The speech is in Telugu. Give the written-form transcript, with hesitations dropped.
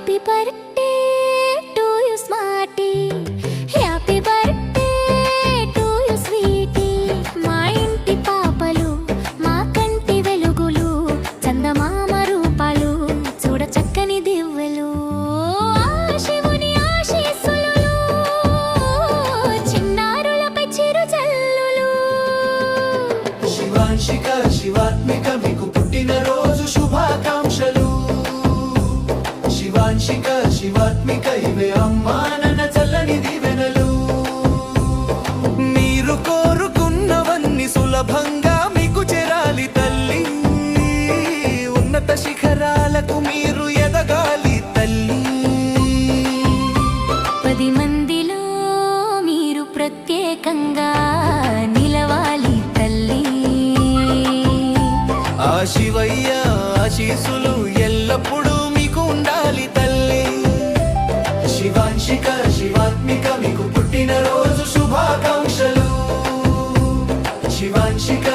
Happy birthday to you smarty, happy birthday to you sweety. మా ఇంటి పాపలు మా కంటి వెలుగులు, చందమామ రూపాలు చూడ చక్కని దివ్వెలు. శివుని ఆశీస్సులు చిన్నారులపై చిరుజల్లులు. శివాంశిక శివాత్మిక మీకు పుట్టినరోజు శుభాకాంక్షలు. శివాంశిక శివాత్మిక ఇవే అమ్మా నాన్న చల్లని దీవెనలు. మీరు కోరుకున్నవన్నీ సులభంగా మీకు చేరాలి తల్లి. ఉన్నత శిఖరాలకు మీరు ఎదగాలి తల్లి. 10 మందిలో మీరు ప్రత్యేకంగా నిలవాలి తల్లి. ఆ శివయ్య ఆశీస్సులు ఎల్లప్పుడూ మీకు ఉండాలి తల్లి. శివాంశిక శివాత్మిక మీకు పుట్టినరోజు శుభాకాంక్షలు. శివాంశిక